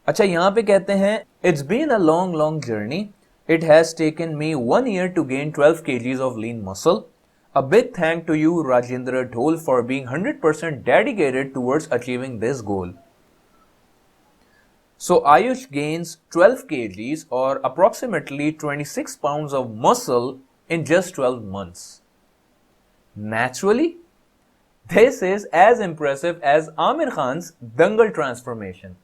अच्छा, यहाँ पे कहते हैं it's been a long long journey. It has taken me 1 year to gain 12 kgs of lean muscle. A big thank to you, Rajendra Dhol, for being 100% dedicated towards achieving this goal. So Ayush gains 12 kgs or approximately 26 pounds of muscle in just 12 months. Naturally, this is as impressive as Amir Khan's Dangal transformation.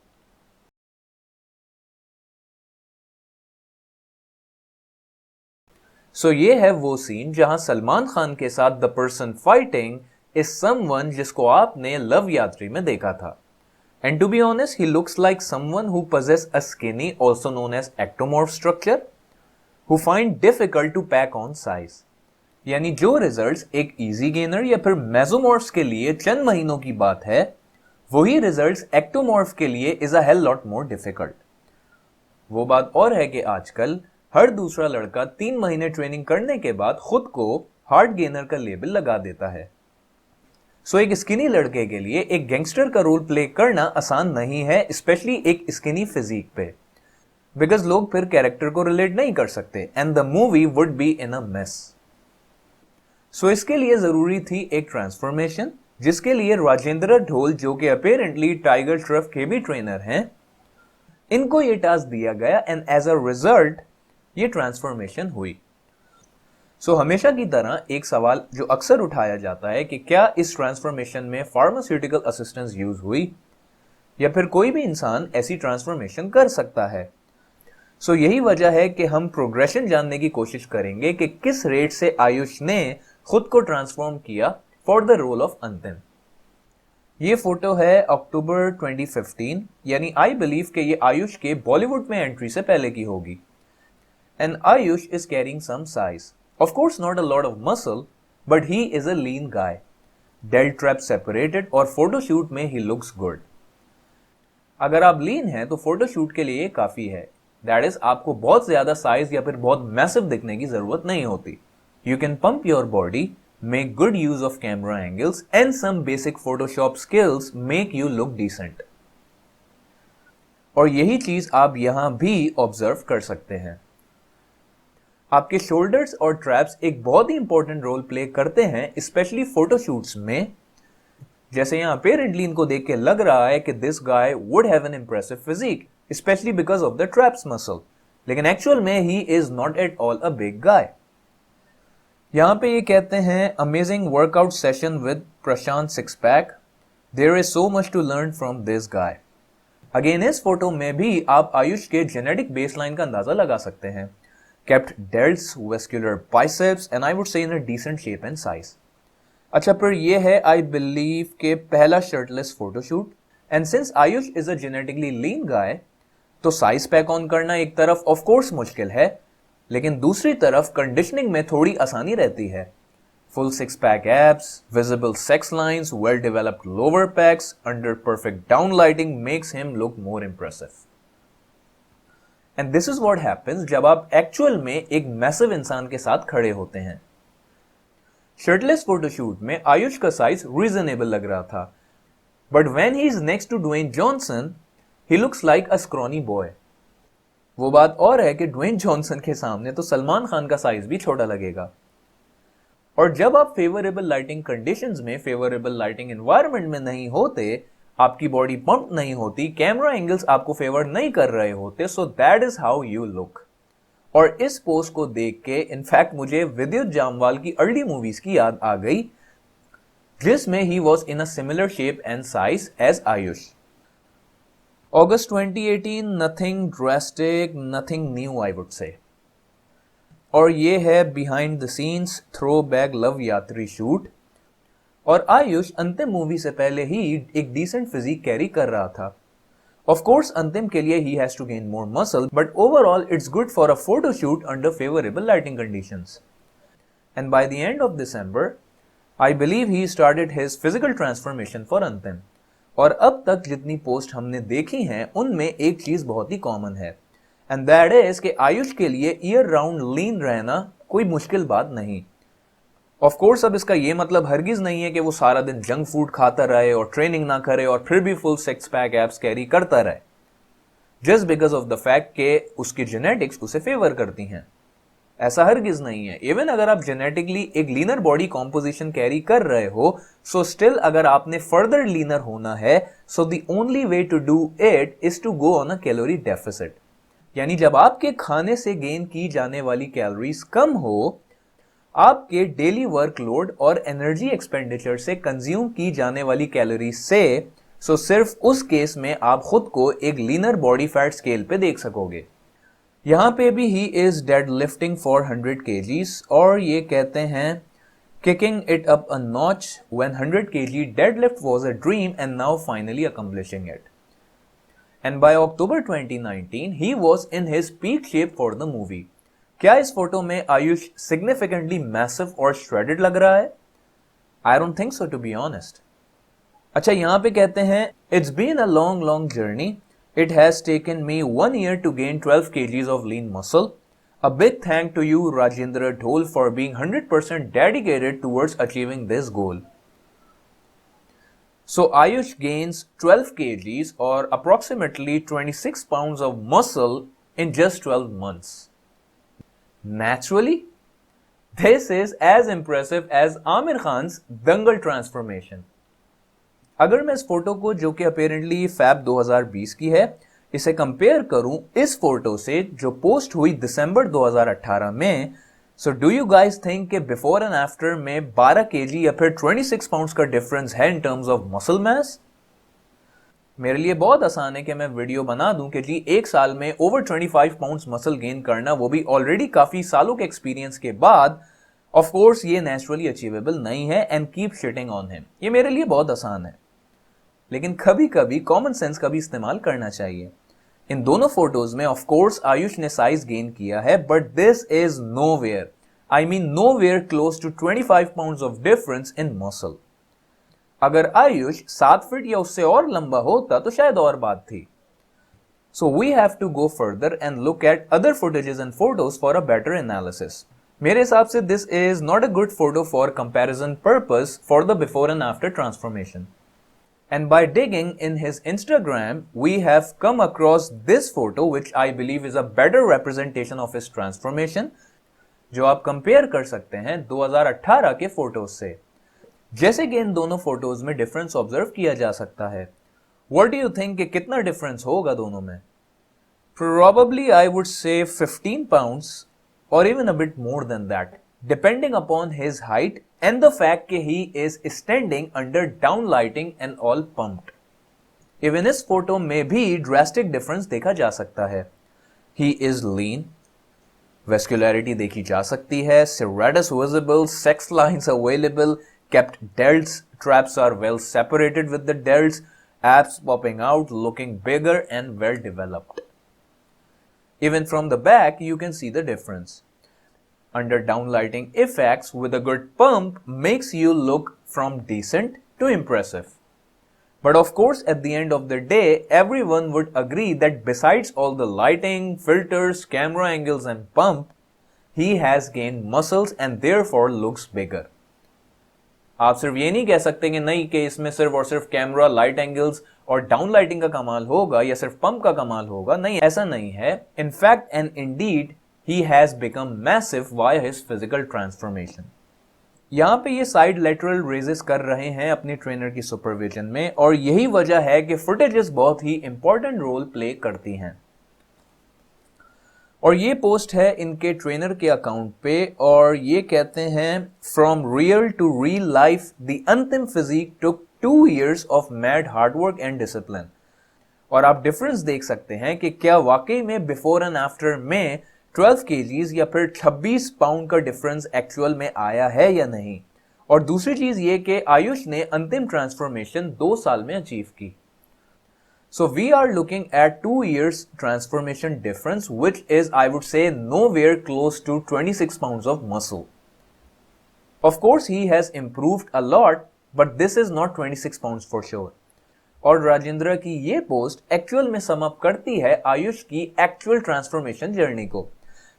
So ये है वो scene जहां सलमान खान के साथ the person fighting is someone जिसको आपने Loveyatri में देखा था. And to be honest, he looks like someone who possess a skinny, also known as ectomorph structure, who find difficult to pack on size. यानी जो रिजल्ट्स एक easy gainer या फिर मेसोमॉर्फ्स के लिए चंद महीनों की बात है, वही रिजल्ट्स एक्टोमॉर्फ के लिए is a hell lot more difficult. वो बात और है कि आजकल हर दूसरा लड़का 3 महीने ट्रेनिंग करने के बाद खुद को हार्ड गेनर का लेबल लगा देता है. सो एक स्किनी लड़के के लिए एक गैंगस्टर का रोल प्ले करना आसान नहीं है, स्पेशली एक स्किनी फिजिक पे, बिकॉज लोग फिर कैरेक्टर को रिलेट नहीं कर सकते and the movie would be in a mess. So इसके लिए जरूरी थी एक ट्रांसफॉर्मेशन, जिसके लिए राजेंद्र ढोल, जो कि अपेरेंटली टाइगर श्रॉफ के भी ट्रेनर हैं, इनको ये टास्क दिया गया एंड एज अ रिजल्ट ये ट्रांसफॉर्मेशन हुई. सो हमेशा की तरह एक सवाल जो अक्सर उठाया जाता है कि क्या इस ट्रांसफॉर्मेशन में फार्मास्यूटिकल असिस्टेंस यूज हुई या फिर कोई भी इंसान ऐसी ट्रांसफॉर्मेशन कर सकता है. सो यही वजह है कि हम प्रोग्रेशन जानने की कोशिश करेंगे कि किस रेट से आयुष ने खुद को ट्रांसफॉर्म किया फॉर द रोल ऑफ अंतिम. ये फोटो है अक्टूबर 2015, यानी आई बिलीव कि ये आयुष के बॉलीवुड में एंट्री से पहले की होगी. And Ayush is carrying some size. Of course, not a lot of muscle, but he is a lean guy. Delt trap separated और फोटोशूट में he looks good. अगर आप लीन हैं तो फोटोशूट के लिए काफी है. That is, आपको बहुत ज्यादा साइज या फिर बहुत मैसिव दिखने की जरूरत नहीं होती. You can pump your body, make good use of camera angles, and some basic Photoshop skills make you look decent. और यही चीज आप यहां भी ऑब्जर्व कर सकते हैं. आपके शोल्डर्स और ट्रैप्स एक बहुत ही इंपॉर्टेंट रोल प्ले करते हैं, स्पेशली फोटोशूट्स में. जैसे यहाँ अपेरेंटली इनको देख के लग रहा है कि this guy would have an impressive physique, specially because of the traps muscle, लेकिन एक्चुअल में he is not at all a big guy. यहाँ पे ये कहते हैं amazing workout session with Prashant six pack. There is so much to learn from this guy. Again इस photo में भी आप आयुष के जेनेटिक बेसलाइन का अंदाजा लगा सकते हैं. Kept delts, vascular biceps, and I would say in a decent shape and size. अच्छा, पर ये है I believe के पहला shirtless photoshoot. And since Ayush is a genetically lean guy, तो size pack on करना एक तरफ of course मुश्किल है, लेकिन दूसरी तरफ कंडीशनिंग में थोड़ी आसानी रहती है. Full six pack abs, visible sex lines, well developed lower pecs under perfect downlighting makes him look more impressive. And this is what happens जब आप एक्चुअल में एक मैसिव इंसान के साथ खड़े होते हैं. शर्टलेस फोटोशूट में आयुष का साइज रीजनेबल लग रहा था, but when he is next to Dwayne Johnson he looks like a scrawny boy. वो बात और है कि ड्वेन जॉनसन के सामने तो सलमान खान का साइज भी छोटा लगेगा. और जब आप फेवरेबल लाइटिंग कंडीशंस में, फेवरेबल लाइटिंग एनवायरनमेंट में नहीं होते, आपकी बॉडी पंप नहीं होती, कैमरा एंगल्स आपको फेवर नहीं कर रहे होते, so that is how you look. और इस पोस्ट को देख के इनफैक्ट मुझे विद्युत जामवाल की अर्ली मूवीज की याद आ गई, जिसमें he was in a similar shape and size as Ayush. August 2018, nothing drastic, nothing new I would say. और ये है behind the scenes throwback love यात्री शूट. और आयुष अंतिम मूवी से पहले ही एक डिसेंट फिजिक कैरी कर रहा था. ऑफ कोर्स अंतिम के लिए he has to gain more muscle, but overall it's good for a photo shoot under favourable lighting conditions. And by the end of December I believe he started his physical transformation for Antim. और अब तक जितनी post हमने देखी हैं उनमें एक चीज बहुत ही कॉमन है, एंड दैट इज कि आयुष के लिए ईयर राउंड लीन रहना कोई मुश्किल बात नहीं. ऑफ कोर्स अब इसका ये मतलब हरगिज नहीं है कि वो सारा दिन जंक फूड खाता रहे और ट्रेनिंग ना करे और फिर भी full six pack abs carry करता रहे. Just because of the fact के उसकी जेनेटिक्स उसे फेवर करती हैं। ऐसा हरगिज नहीं है। इवन अगर आप जेनेटिकली एक लीनर बॉडी कॉम्पोजिशन कैरी कर रहे हो, सो स्टिल अगर आपने फर्दर लीनर होना है, so the only way to do it is to go on a calorie deficit. यानी जब आपके खाने से गेन की जाने वाली कैलोरीज कम हो, आपके डेली वर्कलोड और एनर्जी एक्सपेंडिचर से कंज्यूम की जाने वाली कैलोरीज से, सो सिर्फ उस केस में आप खुद को एक लीनर बॉडी फैट स्केल पे देख सकोगे। यहां पे भी he is dead lifting for 100 kgs और ये कहते हैं kicking it up a notch when 100 kg deadlift was a dream and now finally accomplishing it. And by October 2019 he was in his peak shape for the movie. क्या इस photo में Ayush significantly massive और shredded लग रहा है? I don't think so, to be honest. अच्छा, यहां पे कहते हैं it's been a long long journey. It has taken me 1 year to gain 12 kgs of lean muscle. A big thank to you, Rajendra Dhol, for being 100% dedicated towards achieving this goal. So Ayush gains 12 kgs or approximately 26 pounds of muscle in just 12 months. Naturally, this is as impressive as Aamir Khan's Dangal transformation. अगर मैं इस photo को, जो कि apparently fab 2020 की है, इसे compare करूं इस फोटो से जो पोस्ट हुई दिसंबर 2018 में, so do you guys think कि बिफोर एंड आफ्टर में 12 केजी या फिर 26 पाउंड्स का डिफरेंस है in terms of muscle mass? मेरे लिए बहुत आसान है कि मैं वीडियो बना दूं कि जी एक साल में ओवर 25 पाउंड्स मसल गेन करना, वो भी ऑलरेडी काफी सालों के एक्सपीरियंस के बाद, ऑफ कोर्स ये नेचुरली अचीवेबल नहीं है and keep shitting on him. ये मेरे लिए बहुत आसान है, लेकिन कभी कभी कॉमन सेंस का भी इस्तेमाल करना चाहिए। इन दोनों फोटोज में ऑफ कोर्स आयुष ने साइज गेन किया है, but this is nowhere, I mean nowhere close to 25 pounds of difference in muscle. अगर आयुष 7 फीट या उससे और लंबा होता तो शायद और बात थी। So we have to go further and look at other footages and photos for a better analysis. मेरे हिसाब से this is not a good photo for comparison purpose for the before and after transformation. And by digging in his Instagram, we have come across this photo, which I believe is a better representation of his transformation, जो आप compare कर सकते हैं 2018 के photos से। जैसे कि इन दोनों फोटोज में डिफरेंस ऑब्जर्व किया जा सकता है। What do you think कि कितना डिफरेंस होगा दोनों में? Probably I would say 15 pounds or even a bit more than that, depending upon his height and the fact that he is standing under downlighting and all pumped. Even इस photo में भी drastic difference देखा जा सकता है। He is lean, vascularity देखी जा सकती है, serratus visible, sex lines available, kept delts, traps are well separated with the delts, abs popping out, looking bigger and well developed. Even from the back, you can see the difference. Under downlighting effects with a good pump makes you look from decent to impressive. But of course, at the end of the day, everyone would agree that besides all the lighting, filters, camera angles and pump, he has gained muscles and therefore looks bigger. आप सिर्फ ये नहीं कह सकते कि नहीं कि इसमें सिर्फ और सिर्फ कैमरा, लाइट एंगल्स और डाउनलाइटिंग का कमाल होगा या सिर्फ पंप का कमाल होगा। नहीं, ऐसा नहीं है। In fact and indeed, he has become massive via his physical transformation. यहां पे ये साइड लेटरल रेजेस कर रहे हैं अपने ट्रेनर की सुपरविजन में, और यही वजह है कि फुटेजेस बहुत ही इंपॉर्टेंट रोल प्ले करती हैं। और ये पोस्ट है इनके ट्रेनर के अकाउंट पे, और ये कहते हैं from reel to real life the Antim physique took 2 years of mad hard work and discipline. और आप डिफरेंस देख सकते हैं कि क्या वाकई में बिफोर एंड आफ्टर में 12 kgs या फिर 26 पाउंड का डिफरेंस एक्चुअल में आया है या नहीं। और दूसरी चीज ये कि आयुष ने अंतिम ट्रांसफॉर्मेशन 2 साल में अचीव की। So we are looking at 2 years transformation difference, which is, I would say, nowhere close to 26 pounds of muscle. Of course, he has improved a lot, but this is not 26 pounds for sure. और राजेंद्र की ये post actual में sum up करती है आयुष की actual transformation journey को।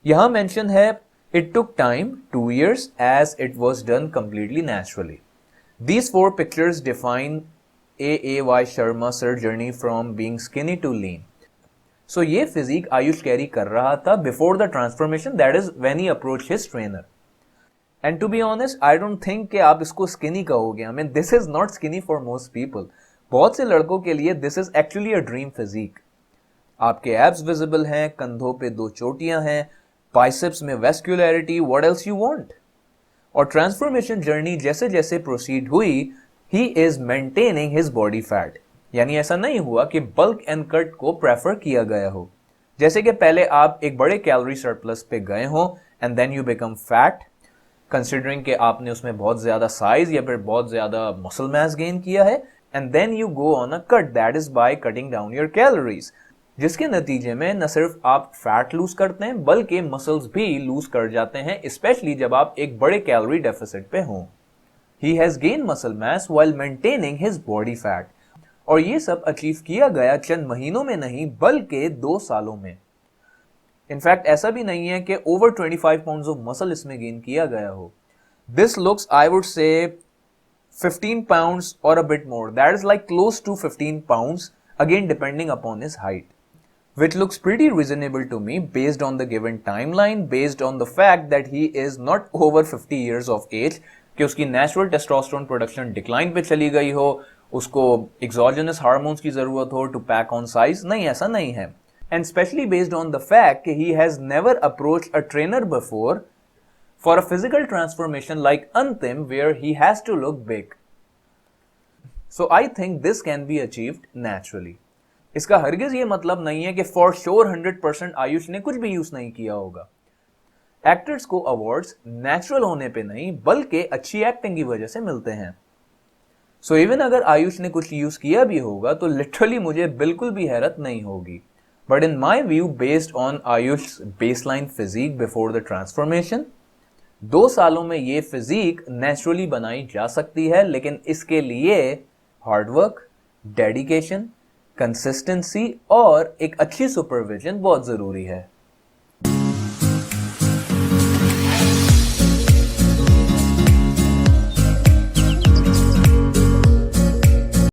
यहां mention है it took time 2 years as it was done completely naturally. These 4 pictures define A.Y. Sharma sir journey from being skinny to lean. सो ये फिजिक आयुष कैरी कर रहा था before the transformation, that is when he approach his trainer. And to be honest, I don't think कि आप इसको skinny कहोगे। I mean this is not skinny for most people. बहुत से लड़कों के लिए this is actually a dream physique. आपके एब्स विजिबल हैं, कंधों पे 2 चोटियां हैं, बाइसेप्स में vascularity, what else you want. और ट्रांसफॉर्मेशन जर्नी जैसे जैसे प्रोसीड हुई, he is maintaining his body fat. यानी ऐसा नहीं हुआ कि बल्क एंड कट को प्रेफर किया गया हो। जैसे कि पहले आप एक बड़े कैलोरी सरप्लस पे गए हो and then you become fat, considering कि आपने उसमें बहुत ज्यादा साइज या फिर बहुत ज्यादा मसल मास गेन किया है, and then you go on a cut, that is by cutting down your calories, जिसके नतीजे में न सिर्फ आप फैट लूज करते हैं बल्कि मसल्स भी लूज कर जाते हैं, स्पेशली जब आप एक बड़े कैलोरी डेफिसिट पे हों। He has gain muscle mass while maintaining his body fat. और ये सब अचीव किया गया चंद महीनों में नहीं बल्कि 2 सालों में। इनफैक्ट ऐसा भी नहीं है कि ओवर 25 पाउंड्स ऑफ मसल इसमें गेन किया गया हो। This looks, I would say 15 pounds or a bit more. That is like close to 15 pounds, again depending upon his height, which looks pretty reasonable to me based on the given timeline, based on the fact that he is not over 50 years of age, कि उसकी natural testosterone production decline पे चली गई हो, उसको exogenous hormones की जरूरत हो टू पैक ऑन साइज। नहीं, ऐसा नहीं है। And specially based on the fact कि he has never approach a trainer before for a physical transformation like Antim where he has to look big. So I think this can be achieved naturally. इसका हरगिज ये मतलब नहीं है कि for sure 100% Ayush ने कुछ भी यूज नहीं किया होगा। एक्टर्स को अवार्ड्स नेचुरल होने पे नहीं बल्कि अच्छी एक्टिंग की वजह से मिलते हैं। सो इवन अगर आयुष ने कुछ यूज किया भी होगा तो लिटरली मुझे बिल्कुल भी हैरत नहीं होगी। But in my view, based on Ayush baseline physique before the transformation, 2 सालों में ये फिजिक नेचुरली बनाई जा सकती है, लेकिन इसके लिए हार्डवर्क, डेडिकेशन, कंसिस्टेंसी और एक अच्छी सुपरविजन बहुत जरूरी है।